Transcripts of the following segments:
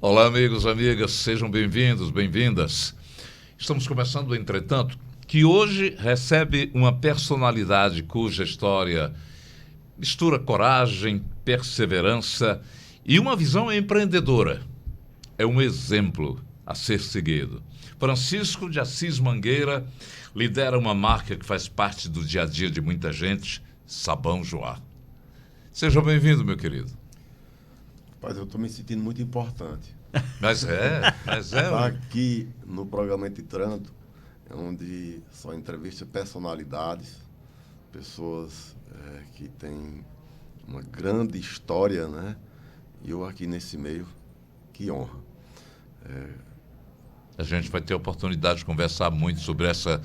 Olá, amigos, amigas, sejam bem-vindos, bem-vindas. Estamos começando, entretanto, que hoje recebe uma personalidade cuja história mistura coragem, perseverança e uma visão empreendedora. É um exemplo a ser seguido. Francisco de Assis Mangueira lidera uma marca que faz parte do dia a dia de muita gente, Sabão Joá. Seja bem-vindo, meu querido. Rapaz, eu estou me sentindo muito importante. Mas é. Estar aqui no programa Entre Trânsito, onde só entrevista personalidades, pessoas que têm uma grande história, né? E eu aqui nesse meio, que honra. A gente vai ter a oportunidade de conversar muito sobre essa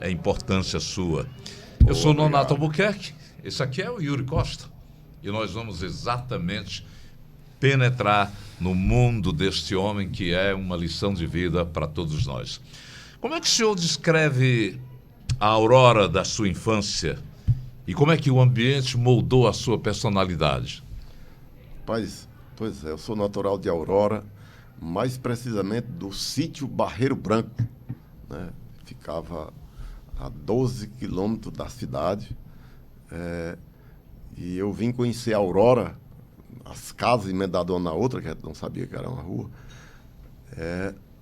importância sua. Eu sou o Nonato Albuquerque, esse aqui é o Yuri Costa, e nós vamos exatamente penetrar no mundo deste homem que é uma lição de vida para todos nós. Como é que o senhor descreve a aurora da sua infância e como é que o ambiente moldou a sua personalidade? Pois é, eu sou natural de Aurora, mais precisamente do sítio Barreiro Branco, né? Ficava a 12 quilômetros da cidade, e eu vim conhecer a Aurora, as casas emendadas uma na outra, que a gente não sabia que era uma rua,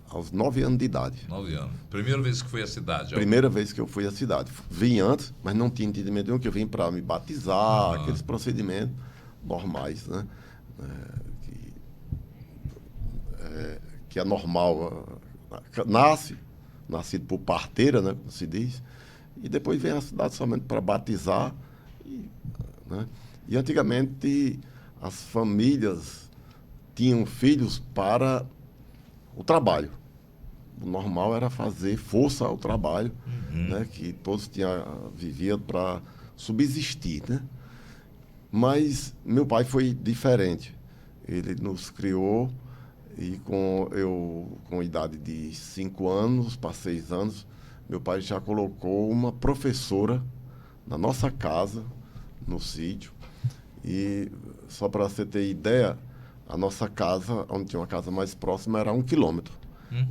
aos 9 anos de idade. 9 anos. Primeira vez que foi à cidade? Primeira vez que eu fui à cidade. Vim antes, mas não tinha entendimento nenhum, que eu vim para me batizar, aqueles procedimentos normais, né? Que é normal. Nascido por parteira, né, como se diz, e depois vem à cidade somente para batizar. Né? E antigamente as famílias tinham filhos para o trabalho. O normal era fazer força ao trabalho, né? Que todos viviam para subsistir, né? Mas meu pai foi diferente. Ele nos criou e com idade de 5 anos para 6 anos, meu pai já colocou uma professora na nossa casa, no sítio. E só para você ter ideia, a nossa casa, onde tinha uma casa mais próxima, era 1 quilômetro.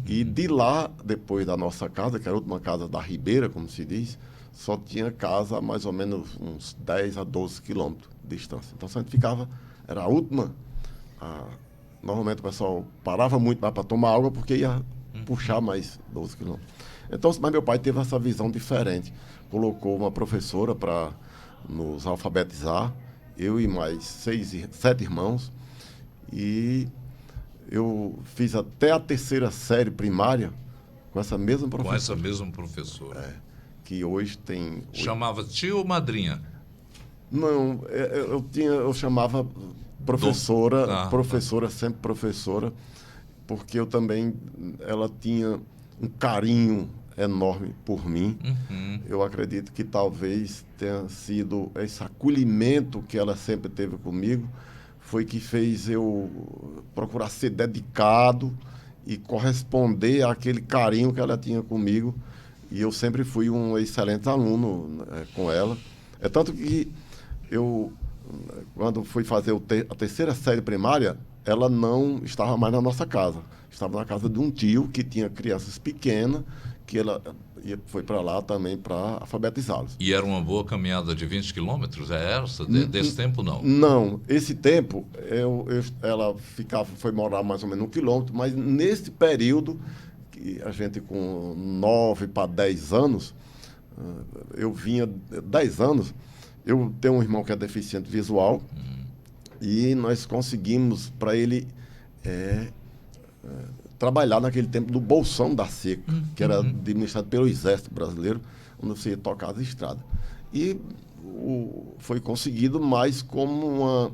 E de lá, depois da nossa casa, que era a última casa da Ribeira, como se diz, só tinha casa a mais ou menos uns 10 a 12 quilômetros de distância. Então, a gente ficava, era a última. Normalmente o pessoal parava muito lá para tomar água, porque ia puxar mais 12 quilômetros. Então, mas meu pai teve essa visão diferente. Colocou uma professora para nos alfabetizar, eu e mais 7 irmãos, e eu fiz até a 3ª série primária com essa mesma professora. Com essa mesma professora. Que hoje tem... Chamava tio ou madrinha? Não, eu chamava professora, sempre professora, porque ela tinha um carinho enorme por mim. Eu acredito que talvez tenha sido esse acolhimento que ela sempre teve comigo, foi que fez eu procurar ser dedicado e corresponder àquele carinho que ela tinha comigo. E eu sempre fui um excelente aluno com ela. É tanto que eu, quando fui fazer a 3ª série primária, ela não estava mais na nossa casa. Estava na casa de um tio que tinha crianças pequenas, que ela foi para lá também para alfabetizá-los. E era uma boa caminhada de 20 quilômetros? É essa? Desse tempo, não? Não. Esse tempo, ela foi morar mais ou menos 1 quilômetro, mas nesse período, que a gente com 9 para 10 anos, eu vinha 10 anos, eu tenho um irmão que é deficiente visual, e nós conseguimos para ele trabalhar naquele tempo no Bolsão da Seca, que era administrado pelo Exército Brasileiro, onde você ia tocar as estradas. E foi conseguido mais como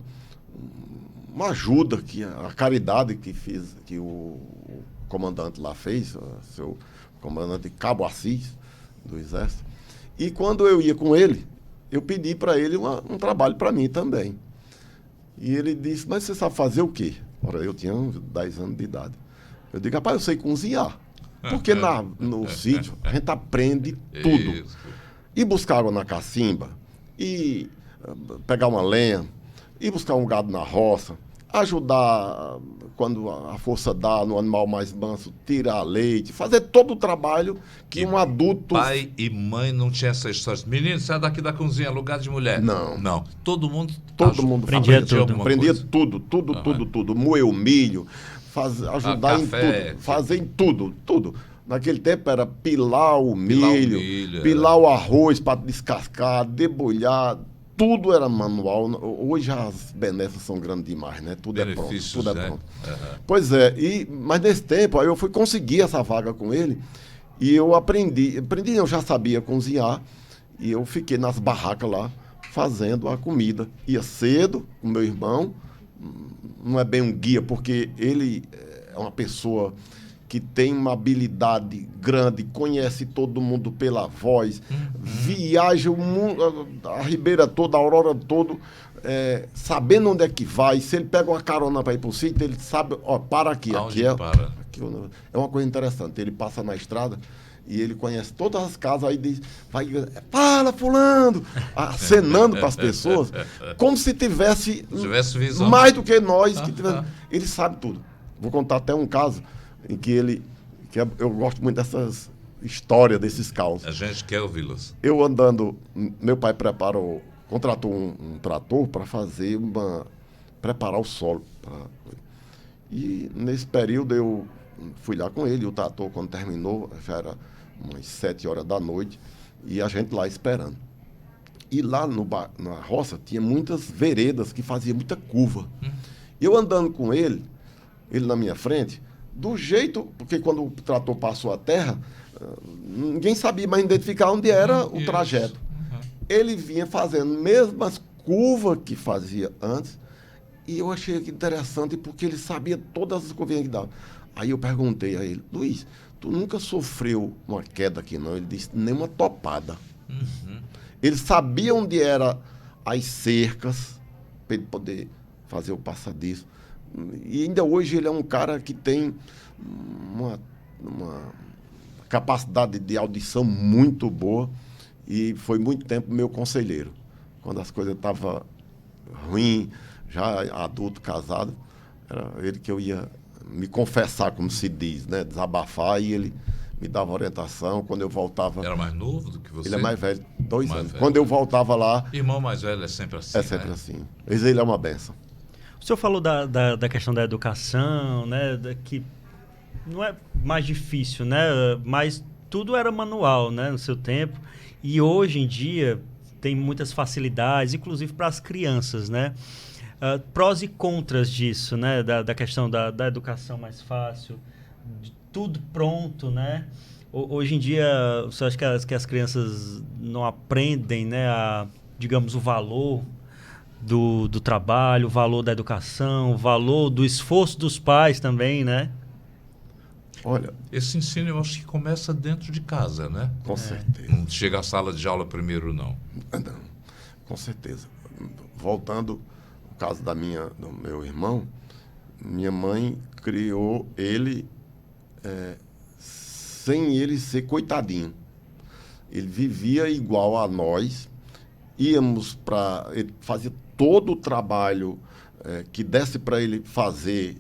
uma ajuda, a caridade que o comandante lá fez, seu comandante Cabo Assis, do Exército. E quando eu ia com ele, eu pedi para ele um trabalho para mim também. E ele disse, mas você sabe fazer o quê? Ora, eu tinha uns 10 anos de idade. Eu digo, rapaz, eu sei cozinhar. Porque no sítio a gente aprende tudo. Isso. Ir buscar água na cacimba, ir pegar uma lenha, ir buscar um gado na roça, ajudar quando a força dá no animal mais manso, tirar leite, fazer todo o trabalho que um adulto... Pai e mãe não tinha essa história. Menino, sai daqui da cozinha, lugar de mulher. Não. Não. Todo mundo Aprendia tudo. Aprendia tudo. Moer o milho, ajudar em café, tudo. Fazer em tudo. Naquele tempo era pilar o milho, pilar o arroz para descascar, debulhar. Tudo era manual. Hoje as benesses são grandes demais, né? Tudo é pronto. Tudo é pronto. Pois é, mas nesse tempo aí eu fui conseguir essa vaga com ele e eu aprendi, eu já sabia cozinhar e eu fiquei nas barracas lá fazendo a comida. Ia cedo com meu irmão, não é bem um guia, porque ele é uma pessoa que tem uma habilidade grande, conhece todo mundo pela voz, viaja o mundo, a Ribeira toda, a Aurora toda, sabendo onde é que vai. Se ele pega uma carona para ir para o sítio, ele sabe, para aqui. Aonde para? Aqui é uma coisa interessante. Ele passa na estrada e ele conhece todas as casas, aí diz, fala, fulano, acenando para as pessoas, como se tivesse visão. Mais do que nós. Ele sabe tudo. Vou contar até um caso em que eu gosto muito dessas histórias, desses causos. A gente quer ouvi-los. Eu andando, meu pai contratou um trator para preparar o solo. E nesse período eu fui lá com ele, o trator quando terminou, já era umas 7 horas da noite, e a gente lá esperando. E lá na roça tinha muitas veredas que faziam muita curva. E eu andando com ele na minha frente, do jeito, porque quando o trator passou a terra, ninguém sabia mais identificar onde era o trajeto. Ele vinha fazendo mesmas curvas que fazia antes, e eu achei interessante porque ele sabia todas as curvinhas que dava. Aí eu perguntei a ele, Luiz, tu nunca sofreu uma queda aqui, não? Ele disse, nem uma topada. Ele sabia onde eram as cercas, para ele poder fazer o passadiço. E ainda hoje ele é um cara que tem uma capacidade de audição muito boa e foi muito tempo meu conselheiro. Quando as coisas estavam ruins, já adulto, casado, era ele que eu ia me confessar, como se diz, né? Desabafar, e ele me dava orientação. Quando eu voltava... Era mais novo do que você? Ele é mais velho, 2 anos. Velho. Quando eu voltava lá... Irmão mais velho é sempre assim, É sempre assim. Mas ele é uma benção. O senhor falou da questão da educação, né? Que não é mais difícil, né? Mas tudo era manual, né? No seu tempo. E hoje em dia tem muitas facilidades, inclusive para as crianças, né? Prós e contras disso, né? Da questão da educação mais fácil, de tudo pronto, né? Hoje em dia, você acha que as crianças não aprendem, né? Digamos, o valor do trabalho, o valor da educação, o valor do esforço dos pais também, né? Olha, esse ensino eu acho que começa dentro de casa, né? Com certeza. Não chega à sala de aula primeiro, não. Não, com certeza. Voltando ao caso do meu irmão, minha mãe criou ele sem ele ser coitadinho. Ele vivia igual a nós, ele fazia todo o trabalho que desse para ele fazer,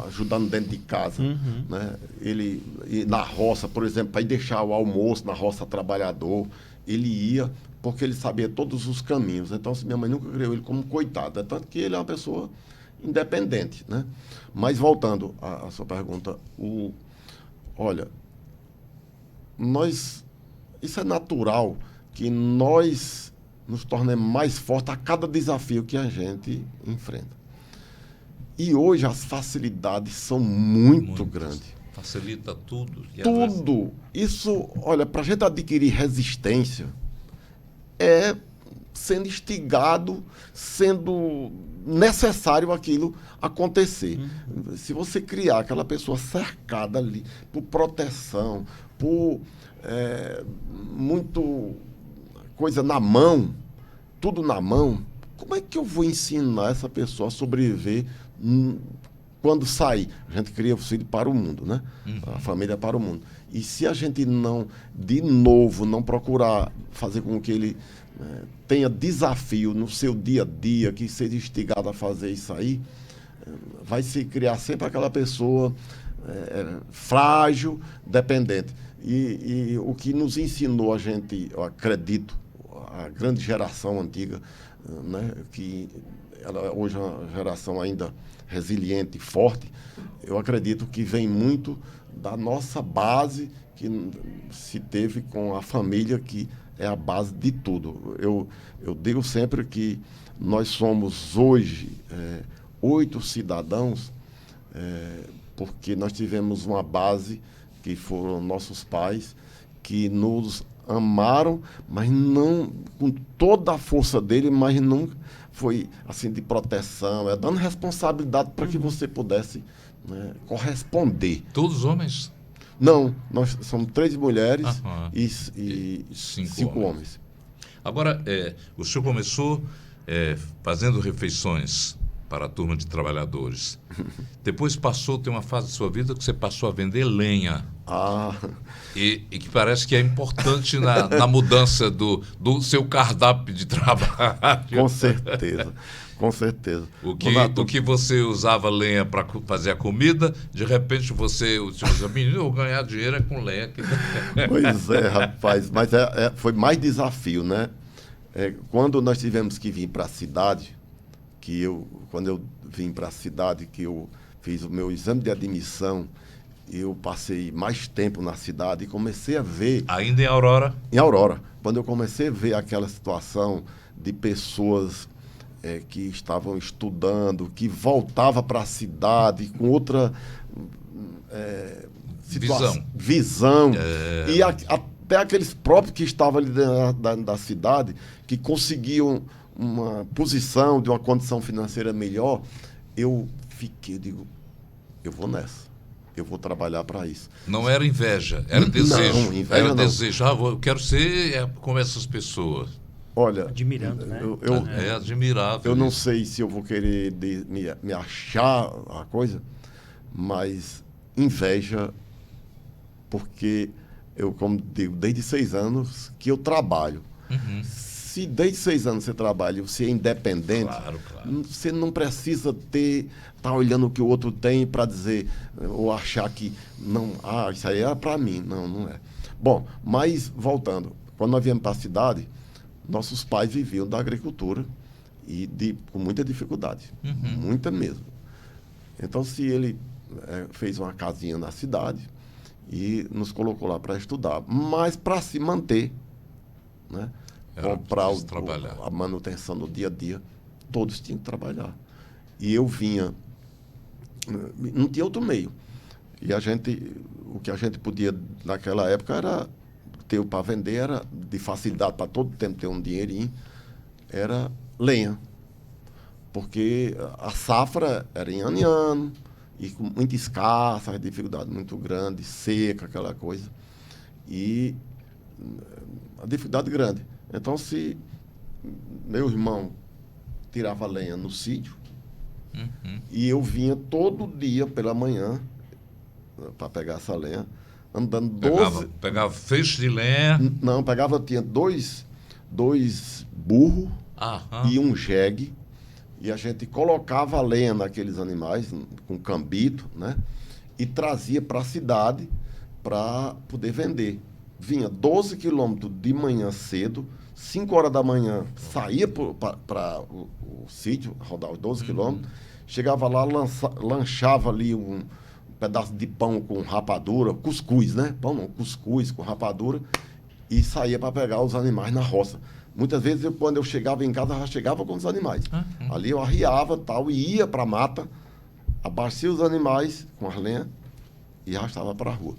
ajudando dentro de casa, né? Ele na roça, por exemplo, para ir deixar o almoço na roça trabalhador, ele ia porque ele sabia todos os caminhos. Então, minha mãe nunca criou ele como coitado, tanto que ele é uma pessoa independente, né? Mas voltando à sua pergunta, olha, isso é natural que nós nos tornemos mais fortes a cada desafio que a gente enfrenta. E hoje as facilidades são muito grandes. Facilita tudo. Tudo. Isso, olha, para a gente adquirir resistência, é sendo instigado, sendo necessário aquilo acontecer. Se você criar aquela pessoa cercada ali por proteção, por muito coisa na mão, tudo na mão, como é que eu vou ensinar essa pessoa a sobreviver quando sair? A gente cria o filho para o mundo, né? A família para o mundo. E se a gente não, de novo, não procurar fazer com que ele tenha desafio no seu dia a dia, que seja instigado a fazer isso aí, vai se criar sempre aquela pessoa frágil, dependente. E o que nos ensinou a gente, eu acredito, a grande geração antiga, né, que ela hoje é uma geração ainda resiliente e forte, eu acredito que vem muito da nossa base que se teve com a família, que é a base de tudo. Eu digo sempre que nós somos hoje 8 cidadãos, porque nós tivemos uma base que foram nossos pais, que nos amaram, mas não com toda a força dele, mas não foi assim de proteção, dando responsabilidade para que você pudesse, né, corresponder. Todos homens? Não, nós somos 3 mulheres e 5 homens. Agora, o senhor começou fazendo refeições para a turma de trabalhadores. Depois tem uma fase da sua vida que você passou a vender lenha. E que parece que é importante na mudança do seu cardápio de trabalho. Com certeza, com certeza. O que você usava lenha para fazer a comida, de repente você usa, menino, eu ganhar dinheiro com lenha. Pois é, rapaz, mas foi mais desafio, né? Quando nós tivemos que vir para a cidade, quando eu vim para a cidade, que eu fiz o meu exame de admissão, eu passei mais tempo na cidade e comecei a ver... Ainda em Aurora? Em Aurora. Quando eu comecei a ver aquela situação de pessoas que estavam estudando, voltava para a cidade com outra visão. E até aqueles próprios que estavam ali da cidade, que conseguiam uma posição de uma condição financeira melhor, eu digo, eu vou nessa. Eu vou trabalhar para isso. Não era inveja, era desejo. Não, inveja não. Desejo. Eu quero ser como essas pessoas. Olha, admirando, né? É admirável. Eu não sei se eu vou querer me achar a coisa, mas inveja, porque eu, como digo, desde 6 anos que eu trabalho. Se desde 6 anos você trabalha e você é independente, claro. Você não precisa estar olhando o que o outro tem para dizer, ou achar que, não, isso aí é para mim. Não é. Bom, mas voltando, quando nós viemos para a cidade, nossos pais viviam da agricultura e com muita dificuldade, muita mesmo. Então, se ele fez uma casinha na cidade e nos colocou lá para estudar, mas para se manter, né? Comprar a manutenção do dia a dia, todos tinham que trabalhar. E eu vinha, não tinha outro meio. E o que a gente podia, naquela época, era ter para vender, era de facilidade para todo tempo ter um dinheirinho, era lenha. Porque a safra era em ano, e com muito escassa, dificuldade muito grande, seca, aquela coisa. E a dificuldade grande. Então, se meu irmão tirava lenha no sítio, e eu vinha todo dia pela manhã para pegar essa lenha, andando 12... Pegava feixe de lenha? Não, tinha dois burros e um jegue, e a gente colocava a lenha naqueles animais, com cambito, né? E trazia para a cidade para poder vender. Vinha 12 quilômetros de manhã cedo, 5 horas da manhã, saía para o sítio, rodar os 12 quilômetros, chegava lá, lanchava ali um pedaço de pão com rapadura, cuscuz, né? Pão não, cuscuz com rapadura, e saía para pegar os animais na roça. Muitas vezes, quando eu chegava em casa, já chegava com os animais. Ali eu arriava tal, e ia para a mata, abastecia os animais com as lenhas e já estava para a rua.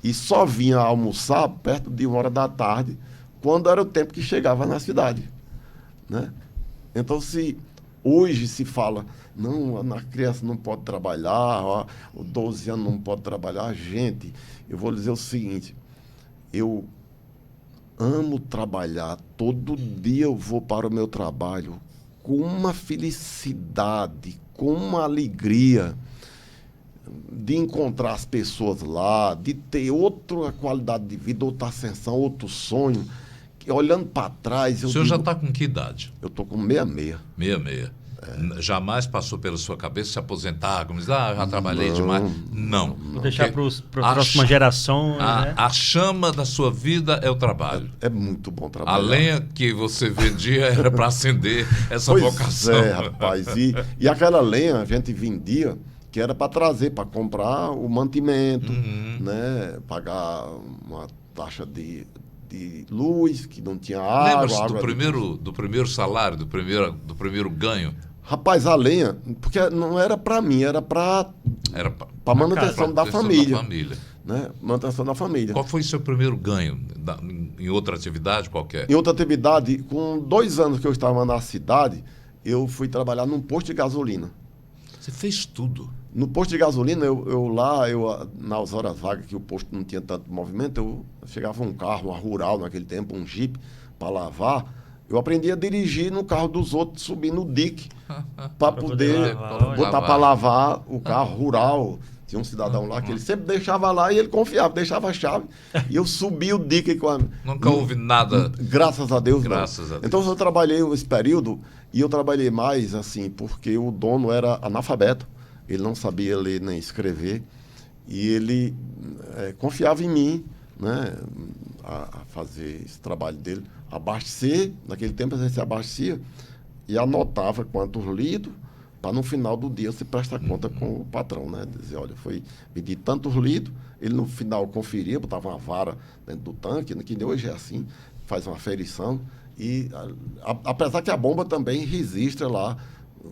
E só vinha almoçar perto de 1 hora da tarde, quando era o tempo que chegava na cidade, né? Então, se hoje se fala, não, a criança não pode trabalhar, o 12 anos não pode trabalhar, gente, eu vou dizer o seguinte, eu amo trabalhar, todo dia eu vou para o meu trabalho com uma felicidade, com uma alegria de encontrar as pessoas lá, de ter outra qualidade de vida, outra ascensão, outro sonho. Que, olhando para trás... O senhor já está com que idade? Eu estou com 66. 66. Jamais passou pela sua cabeça se aposentar, como diz, já trabalhei Não, demais. Não. Vou deixar para A próxima cha- geração, né? A chama da sua vida é o trabalho. É muito bom trabalhar. A lenha que você vendia era para acender essa Pois vocação. é, rapaz. E aquela lenha a gente vendia que era para trazer, para comprar o mantimento, né? Pagar uma taxa de luz, que não tinha água. Lembra-se água do primeiro salário, do primeiro ganho? Rapaz, a lenha, porque não era para mim, era para Era manutenção da família. família. Né? Manutenção da família. Qual foi o seu primeiro ganho em outra atividade qualquer? Em outra atividade, com 2 anos que eu estava na cidade, eu fui trabalhar num posto de gasolina. Você fez tudo. No posto de gasolina, nas horas vagas que o posto não tinha tanto movimento, chegava um carro, uma rural naquele tempo, um Jeep, para lavar. Eu aprendi a dirigir no carro dos outros, subir no dique, para poder botar para lavar o carro rural. Tinha um cidadão lá que ele sempre deixava lá e ele confiava, deixava a chave. E eu subi o dique com a... Nunca houve nada. Graças a Deus, Graças a Deus. Então eu trabalhei esse período e eu trabalhei mais assim, porque o dono era analfabeto. Ele não sabia ler nem escrever. E ele confiava em mim, né, a fazer esse trabalho dele. Abastecer, naquele tempo a gente se abastecia e anotava quantos litros, para no final do dia se prestar conta com o patrão, né? Dizer, olha, foi medir tantos litros, ele no final conferia, botava uma vara dentro do tanque, que hoje é assim, faz uma aferição, e apesar que a bomba também registra lá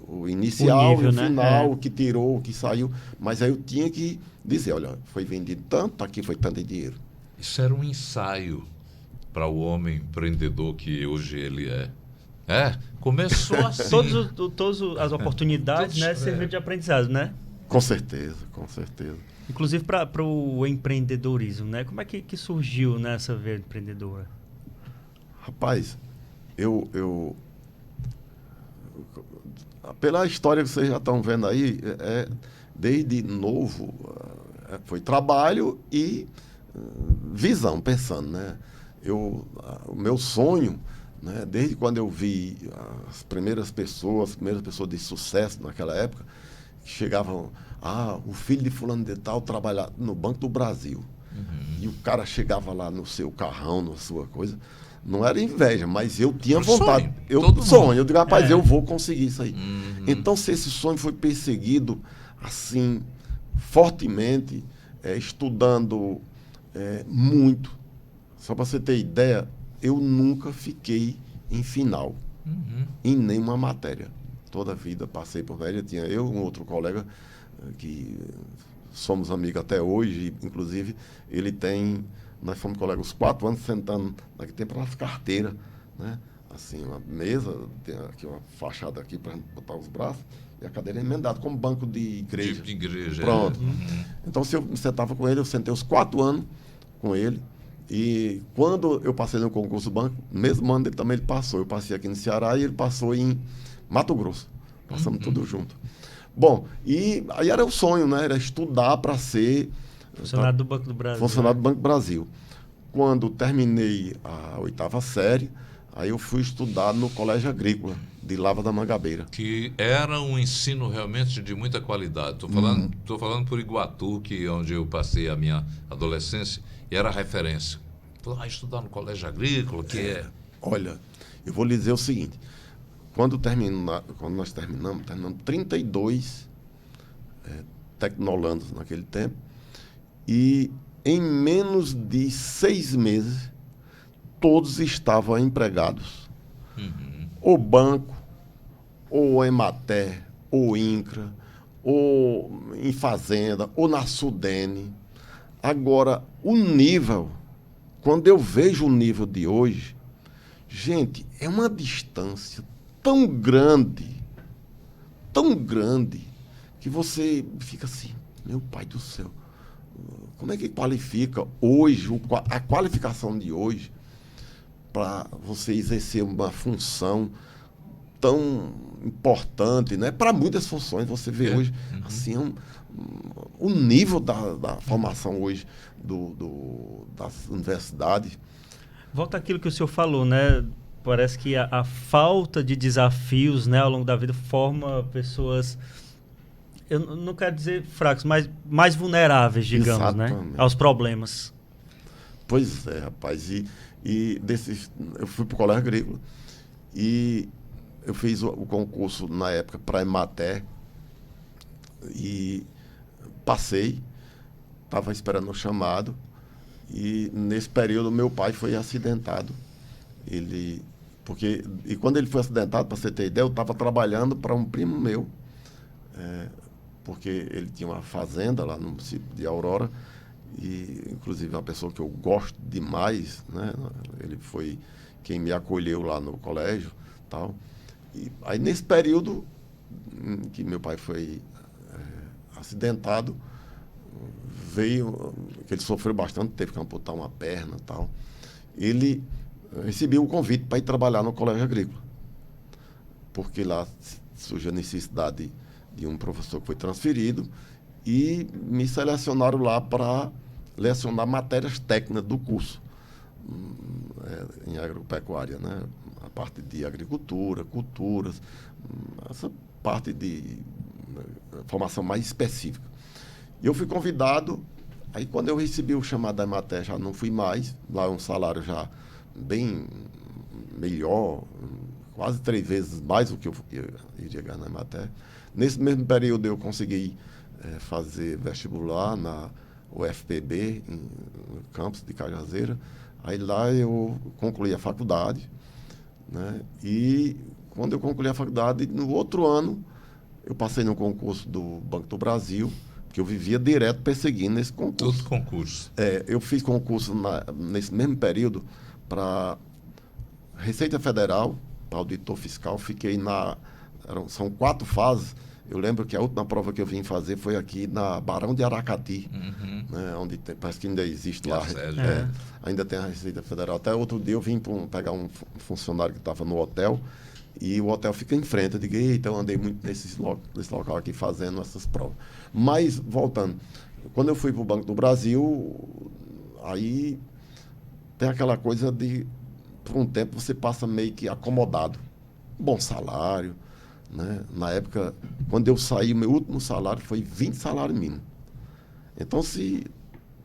o inicial, nível, o né? final, o que tirou, o que saiu, mas aí eu tinha que dizer, olha, foi vendido tanto, aqui foi tanto de dinheiro. Isso era um ensaio para o homem empreendedor que hoje ele é. Começou assim. Todas as oportunidades, né, serviram de aprendizado, né? Com certeza, com certeza. Inclusive para o empreendedorismo, né? Como é que surgiu nessa veia empreendedora? Rapaz, pela história que vocês já estão vendo aí, desde novo, foi trabalho e visão, pensando, né? O meu sonho, né, desde quando eu vi as primeiras pessoas de sucesso naquela época, que chegavam, o filho de fulano de tal trabalha no Banco do Brasil. E o cara chegava lá no seu carrão, na sua coisa. Não era inveja, mas eu tinha vontade. Eu digo, rapaz, eu vou conseguir isso aí. Então, se esse sonho foi perseguido assim, fortemente, estudando muito, só para você ter ideia, eu nunca fiquei em final, em nenhuma matéria. Toda a vida passei por média, tinha eu e um outro colega que somos amigos até hoje, inclusive nós fomos colegas 4 anos sentando naquele tempo nas carteiras, né? Assim, uma mesa, tem aqui uma fachada aqui para botar os braços, e a cadeira emendada, como banco de igreja. De igreja. Pronto. Então, se eu sentava com ele, eu sentei os 4 anos com ele, e quando eu passei no concurso do banco, no mesmo ano ele passou. Eu passei aqui no Ceará e ele passou em Mato Grosso. Passamos tudo junto. Bom, e aí era o sonho, né? Era estudar para ser... Funcionário do Banco do Brasil. Funcionário do Banco do Brasil. Quando terminei a 8ª série, aí eu fui estudar no Colégio Agrícola, de Lava da Mangabeira. Que era um ensino realmente de muita qualidade. Estou falando por Iguatu, onde eu passei a minha adolescência, e era referência. Fui lá estudar no Colégio Agrícola, Olha, eu vou lhe dizer o seguinte. Quando nós terminamos 32 tecnolandos naquele tempo, e em menos de 6 meses, todos estavam empregados. Ou banco, ou Emater, ou INCRA, ou em fazenda, ou na Sudene. Agora, o nível, quando eu vejo o nível de hoje, gente, é uma distância tão grande, que você fica assim, meu pai do céu, como é que qualifica hoje, a qualificação de hoje, para você exercer uma função tão importante, né? Para muitas funções, você vê hoje, assim, o nível da formação hoje das universidades. Volta àquilo que o senhor falou, né? parece que a falta de desafios, né, ao longo da vida forma pessoas, eu não quero dizer fracos, mas mais vulneráveis, digamos, né, aos problemas. Pois é, rapaz. Eu fui para o Colégio Agrícola e eu fiz o concurso na época para a Emater e passei, estava esperando o chamado e nesse período meu pai foi acidentado. E quando ele foi acidentado, para você ter ideia, eu estava trabalhando para um primo meu, porque ele tinha uma fazenda lá no município de Aurora, e inclusive uma pessoa que eu gosto demais, né? Ele foi quem me acolheu lá no colégio, tal. E aí nesse período que meu pai foi acidentado, que ele sofreu bastante, teve que amputar uma perna, tal. Ele recebeu um convite para ir trabalhar no Colégio Agrícola, porque lá surgiu a necessidade de um professor que foi transferido e me selecionaram lá para lecionar matérias técnicas do curso em agropecuária, né? A parte de agricultura, culturas, essa parte de formação mais específica. E eu fui convidado, aí quando eu recebi o chamado da Emater, já não fui mais, lá é um salário já bem melhor, quase 3 vezes mais do que eu iria ganhar na Emater. Nesse mesmo período eu consegui fazer vestibular na UFPB, no campus de Cajazeira. Aí lá eu concluí a faculdade, né? E quando eu concluí a faculdade, no outro ano, eu passei no concurso do Banco do Brasil, que eu vivia direto perseguindo esse concurso. Todo concurso. Eu fiz concurso nesse mesmo período para Receita Federal, para auditor fiscal. Fiquei são 4 fases. Eu lembro que a última prova que eu vim fazer foi aqui na Barão de Aracati, né, onde parece que ainda existe lá. Ainda tem a Receita Federal. Até outro dia eu vim pegar um funcionário que estava no hotel, e o hotel fica em frente. Eu digo, eita, eu andei muito nesse local aqui fazendo essas provas. Mas, voltando, quando eu fui para o Banco do Brasil, aí tem aquela coisa de, por um tempo, você passa meio que acomodado. Bom salário, né? Na época, quando eu saí, meu último salário foi 20 salários mínimos. Então, se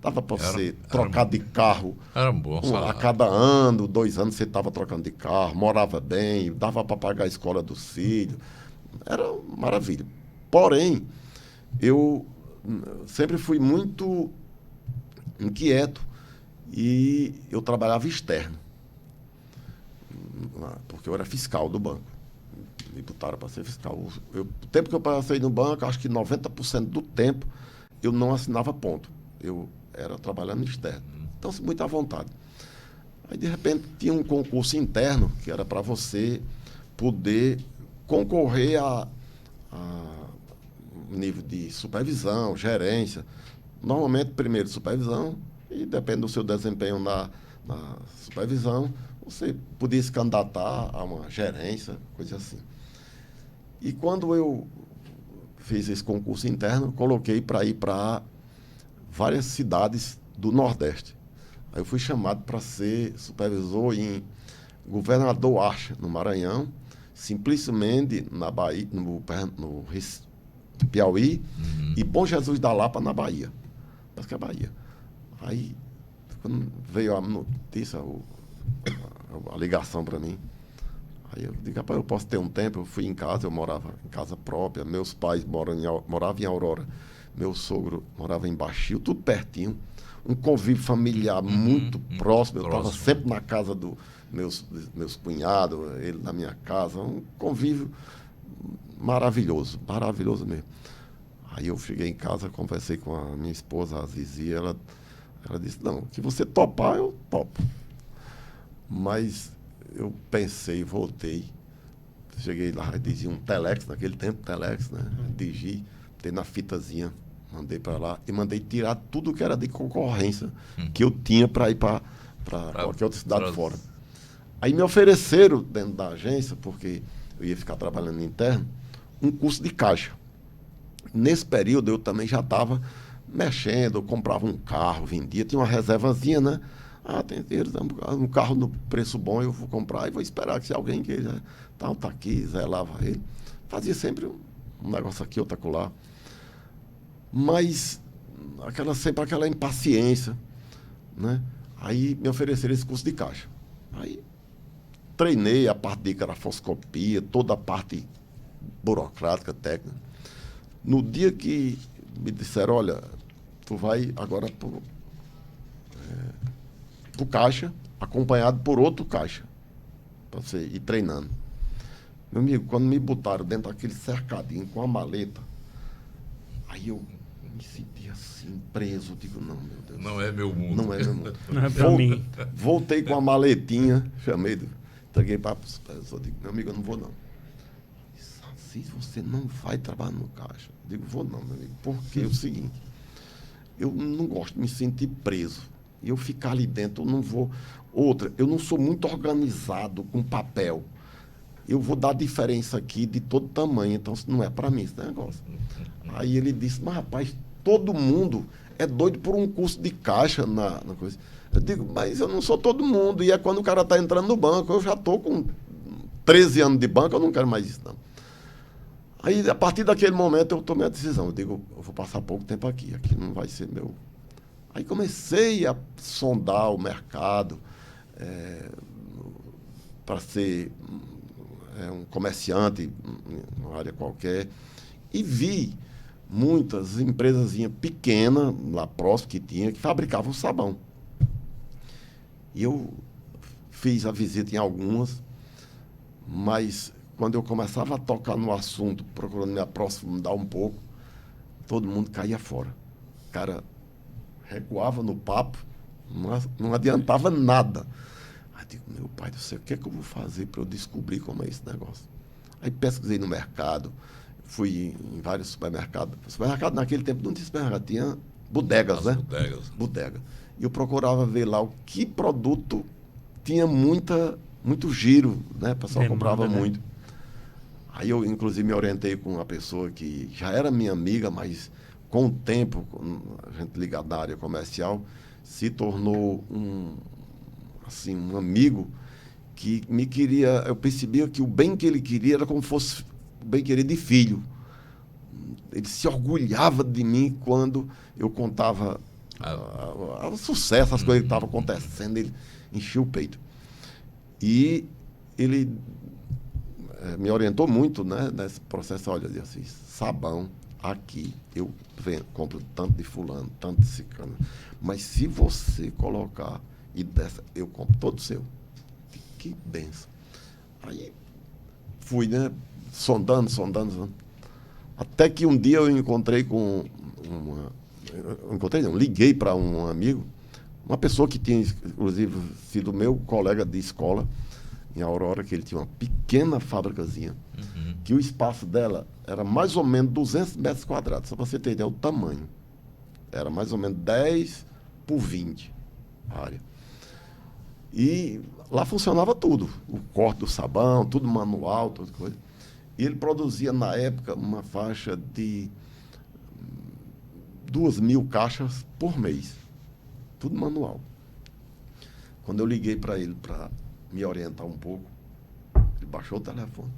dava para você trocar de carro era um bom salário. A cada ano, 2 anos, você estava trocando de carro, morava bem, dava para pagar a escola dos filhos. Era maravilha. Porém, eu sempre fui muito inquieto e eu trabalhava externo, porque eu era fiscal do banco. Me botaram para ser fiscal. O tempo que eu passei no banco, acho que 90% do tempo eu não assinava ponto. Eu era trabalhando externo. Então, muito à vontade. Aí, de repente, tinha um concurso interno que era para você poder concorrer a nível de supervisão, gerência. Normalmente, primeiro supervisão, e depende do seu desempenho na supervisão, você podia se candidatar a uma gerência, coisa assim. E quando eu fiz esse concurso interno, coloquei para ir para várias cidades do Nordeste. Aí eu fui chamado para ser supervisor em Governador Archer, no Maranhão, simplesmente na Bahia, no Piauí, e Bom Jesus da Lapa, na Bahia. Parece que é a Bahia. Aí, quando veio a notícia, a ligação para mim, aí eu digo, rapaz, eu posso ter um tempo. Eu fui em casa, eu morava em casa própria, meus pais moravam em Aurora, meu sogro morava em Baixio, tudo pertinho, um convívio familiar muito próximo. Eu estava sempre na casa dos meus cunhados, ele na minha casa, um convívio maravilhoso mesmo. Aí eu cheguei em casa, conversei com a minha esposa, a Zizi, ela disse, não, que você topar, eu topo. Mas eu pensei, voltei, cheguei lá, dizia um Telex, naquele tempo, Telex, né? Digi, botei na fitazinha, mandei para lá e mandei tirar tudo que era de concorrência que eu tinha para ir para qualquer outra cidade fora. Aí me ofereceram, dentro da agência, porque eu ia ficar trabalhando interno, um curso de caixa. Nesse período eu também já estava mexendo, eu comprava um carro, vendia, tinha uma reservazinha, né? tem dinheiro, um carro no preço bom eu vou comprar e vou esperar que se alguém queira, tá aqui, zelava ele. Fazia sempre um negócio aqui, outro acolá. Mas sempre aquela impaciência, né? Aí me ofereceram esse curso de caixa. Aí treinei a parte de grafoscopia, toda a parte burocrática, técnica. No dia que me disseram, olha, tu vai agora pro caixa, acompanhado por outro caixa, para você ir treinando. Meu amigo, quando me botaram dentro daquele cercadinho com a maleta, aí eu me senti assim, preso. Digo, não, meu Deus. Não é meu mundo. Não é meu mundo. Não é pra mim. Voltei com a maletinha, entreguei para o supervisor, digo, meu amigo, eu não vou não. Se você não vai trabalhar no caixa. Eu digo, vou não, meu amigo, porque é o seguinte, eu não gosto de me sentir preso. E eu ficar ali dentro, eu não vou... Outra, eu não sou muito organizado com papel. Eu vou dar diferença aqui de todo tamanho, então não é para mim esse negócio. Aí ele disse, mas rapaz, todo mundo é doido por um curso de caixa na coisa. Eu digo, mas eu não sou todo mundo. E é quando o cara está entrando no banco, eu já estou com 13 anos de banco, eu não quero mais isso, não. Aí, a partir daquele momento, eu tomei a decisão. Eu digo, eu vou passar pouco tempo aqui não vai ser meu... Aí comecei a sondar o mercado para ser um comerciante em uma área qualquer. E vi muitas empresazinhas pequenas, lá próximo que fabricavam sabão. E eu fiz a visita em algumas, mas quando eu começava a tocar no assunto, procurando me aprofundar um pouco, todo mundo caía fora. O cara recuava no papo, não adiantava nada. Aí eu digo, meu pai do céu, o que é que eu vou fazer para eu descobrir como é esse negócio? Aí pesquisei no mercado, fui em vários supermercados. Supermercado naquele tempo não tinha supermercado, tinha bodegas, né? Bodega. E eu procurava ver lá o que produto tinha muito giro, né? O pessoal comprava muito. Aí eu, inclusive, me orientei com uma pessoa que já era minha amiga, mas com o tempo, a gente ligado na área comercial, se tornou um amigo que me queria. Eu percebia que o bem que ele queria era como fosse o bem querer de filho. Ele se orgulhava de mim quando eu contava o sucesso, as coisas que estavam acontecendo, ele enchia o peito. E ele me orientou muito, né, nesse processo. Olha, assim, sabão, aqui, eu compro tanto de fulano, tanto de ciclano, mas se você colocar e dessa, eu compro todo seu. Que benção. Aí fui, né, sondando. Até que um dia eu encontrei com liguei para um amigo, uma pessoa que tinha, inclusive, sido meu colega de escola em Aurora, que ele tinha uma pequena fábricazinha, que o espaço dela era mais ou menos 200 metros quadrados, só para você ter ideia o tamanho. Era mais ou menos 10 por 20 a área. E lá funcionava tudo, o corte do sabão, tudo manual, toda coisa. E ele produzia, na época, uma faixa de 2.000 caixas por mês. Tudo manual. Quando eu liguei para ele para me orientar um pouco, ele baixou o telefone.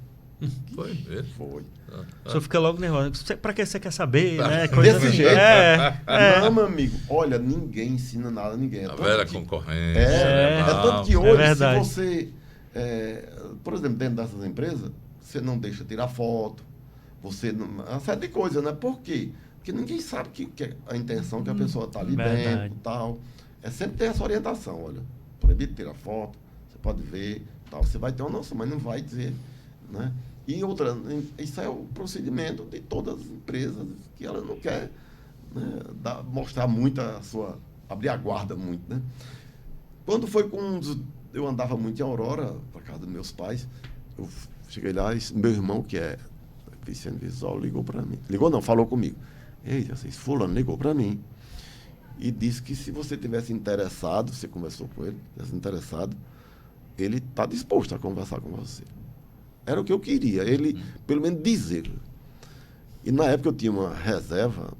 Foi mesmo? Foi. O senhor fica logo nervoso. Para que você quer saber, né? Desse jeito. Não, meu amigo. Olha, ninguém ensina nada a ninguém. A velha concorrência. É tanto que hoje, se verdade. você... por exemplo, dentro dessas empresas, você não deixa tirar foto, você não... Uma série de coisas, né? Por quê? Porque ninguém sabe que a intenção que a pessoa está ali dentro e tal. É sempre ter essa orientação, olha. Proibido tirar foto, você pode ver, tal. Você vai ter uma noção, mas não vai dizer, né? E outra, isso é o procedimento de todas as empresas, que ela não quer, né, mostrar muito abrir a guarda muito, né? Quando foi eu andava muito em Aurora, para casa dos meus pais, eu cheguei lá e meu irmão, que é deficiente visual, ligou para mim. Ligou não, falou comigo. Ei, vocês, fulano ligou para mim e disse que se você tivesse interessado, você conversou com ele, tivesse interessado, ele está disposto a conversar com você. Era o que eu queria, ele, pelo menos, dizer. E na época eu tinha uma reserva,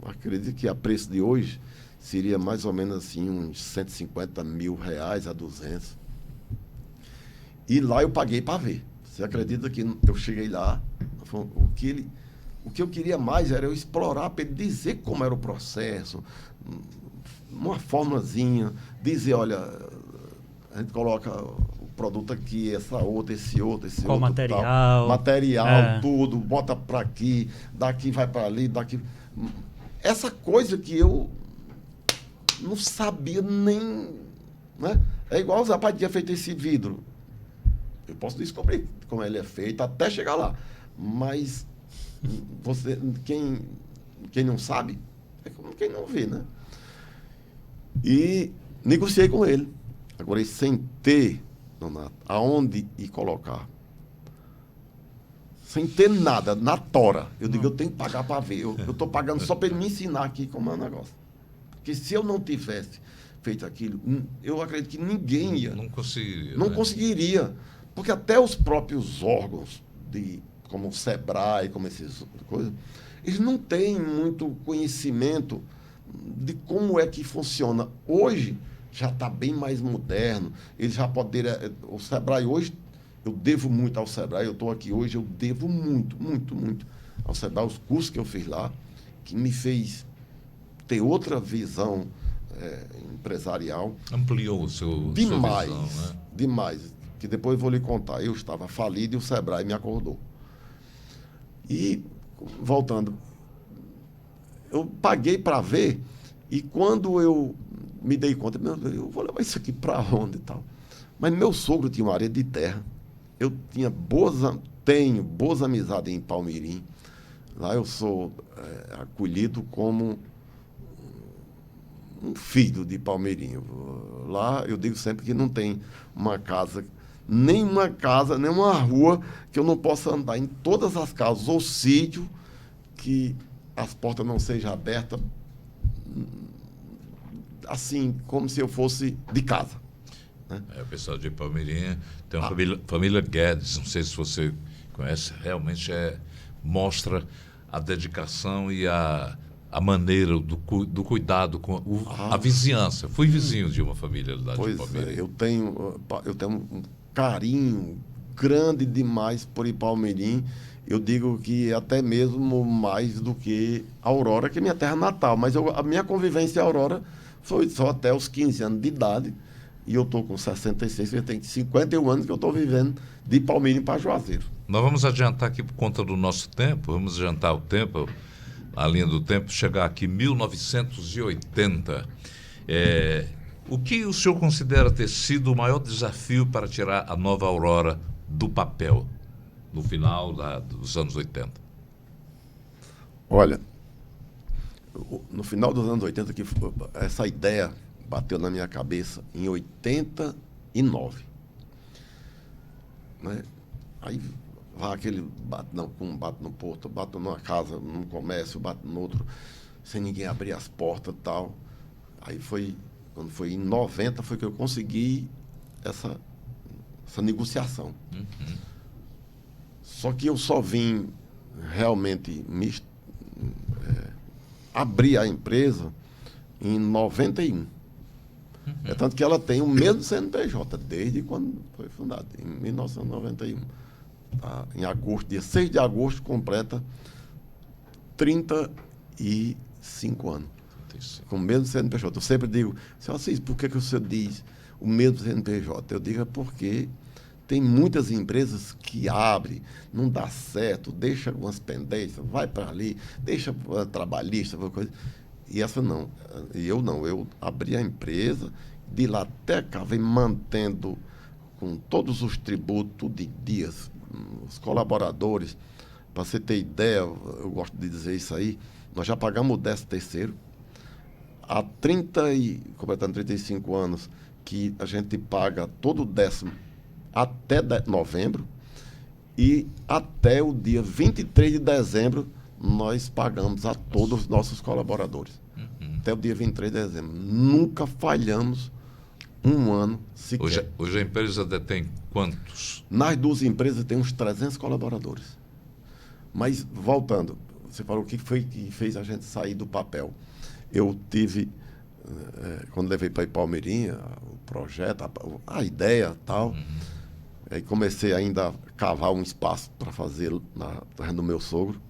acredito que a preço de hoje, seria mais ou menos assim uns 150 mil reais a 200. E lá eu paguei para ver. Você acredita que eu cheguei lá, o que eu queria mais era eu explorar para ele dizer como era o processo, uma formulazinha, dizer, olha, a gente coloca o produto aqui, essa outra, esse outro, qual outro. material. Tal. Material, tudo, bota para aqui, daqui vai para ali, daqui... Essa coisa que eu não sabia nem... Né? É igual o Zé Pai tinha feito esse vidro. Eu posso descobrir como ele é feito até chegar lá. Mas você, quem não sabe, é como quem não vê, né? E negociei com ele. Agora, sem ter, Donato, aonde ir colocar. Sem ter nada, na tora. Eu digo, eu tenho que pagar para ver. Eu estou pagando só para ele me ensinar aqui como é o negócio. Porque se eu não tivesse feito aquilo, eu acredito que ninguém ia. Não conseguiria. Não conseguiria. Porque até os próprios órgãos, como o SEBRAE, como essas coisas, eles não têm muito conhecimento de como é que funciona. Hoje já está bem mais moderno. Eles já poderem... O SEBRAE hoje, eu devo muito ao SEBRAE. Eu estou aqui hoje, eu devo muito, muito, muito ao SEBRAE. Os cursos que eu fiz lá, que me fez ter outra visão empresarial. Ampliou o seu demais, sua visão, né? Demais. Que depois eu vou lhe contar. Eu estava falido e o SEBRAE me acordou. E, voltando, eu paguei para ver e quando eu me dei conta, eu vou levar isso aqui para onde e tal. Mas meu sogro tinha uma área de terra. Eu tenho boas amizades em Palmirim. Lá eu sou acolhido como um filho de Palmeirinho. Lá eu digo sempre que não tem uma casa, nem uma rua que eu não possa andar em todas as casas, ou sítio que as portas não sejam abertas, assim, como se eu fosse de casa. Né? O pessoal de Palmeirinha tem uma família Guedes, não sei se você conhece, realmente mostra a dedicação e a maneira do cuidado com a vizinhança. Fui vizinho de uma família lá de Palmeiras. Eu tenho um carinho grande demais por Ipalmirim. Eu digo que até mesmo mais do que Aurora, que é minha terra natal. Mas a minha convivência em Aurora foi só até os 15 anos de idade. E eu estou com 66, eu tenho 51 anos que eu estou vivendo de Palmeirim para Juazeiro. Nós vamos adiantar aqui por conta do nosso tempo, vamos adiantar o tempo, a linha do tempo, chegar aqui em 1980. O que o senhor considera ter sido o maior desafio para tirar a Nova Aurora do papel, no final dos anos 80? Olha, no final dos anos 80, essa ideia bateu na minha cabeça em 89. Né? Aí vai aquele bate no porto, bate numa casa, num comércio, bate no outro, sem ninguém abrir as portas e tal. Aí quando foi em 90, foi que eu consegui essa negociação. Uhum. Só que eu só vim realmente abrir a empresa em 91. É tanto que ela tem o mesmo CNPJ desde quando foi fundada, em 1991. Tá? Em agosto, dia 6 de agosto, completa 35 anos. 35. Com o mesmo CNPJ. Eu sempre digo, senhor Assis, por que o senhor diz o mesmo CNPJ? Eu digo, porque tem muitas empresas que abrem, não dá certo, deixa algumas pendências, vai para ali, deixa trabalhista, coisa. E essa não. Eu abri a empresa, de lá até cá, vem mantendo com todos os tributos de dias, os colaboradores. Para você ter ideia, eu gosto de dizer isso aí, nós já pagamos o 13º. Há completando 35 anos, que a gente paga todo o 10º até novembro, e até o dia 23 de dezembro, nós pagamos a todos os nossos colaboradores. Uhum. Até o dia 23 de dezembro. Nunca falhamos um ano sequer. Hoje a empresa detém quantos? Nas duas empresas tem uns 300 colaboradores. Mas, voltando, você falou o que foi que fez a gente sair do papel. Eu tive quando levei para Ipalmirim, o projeto, a ideia e tal, aí comecei ainda a cavar um espaço para fazer na terra do meu sogro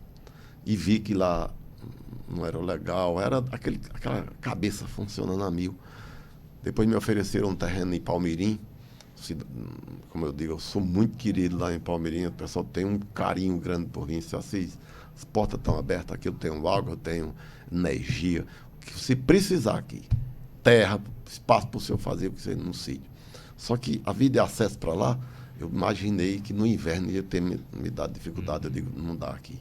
e vi que lá não era legal, era aquela cabeça funcionando a mil. Depois me ofereceram um terreno em Palmirim. Como eu digo, eu sou muito querido lá em Palmirim, o pessoal tem um carinho grande por mim. Se as portas estão abertas aqui, eu tenho água, eu tenho energia. O que você precisar aqui, terra, espaço para o senhor fazer o que você no sítio. Só que a vida de acesso para lá, eu imaginei que no inverno ia ter me dado dificuldade. Eu digo, não dá aqui.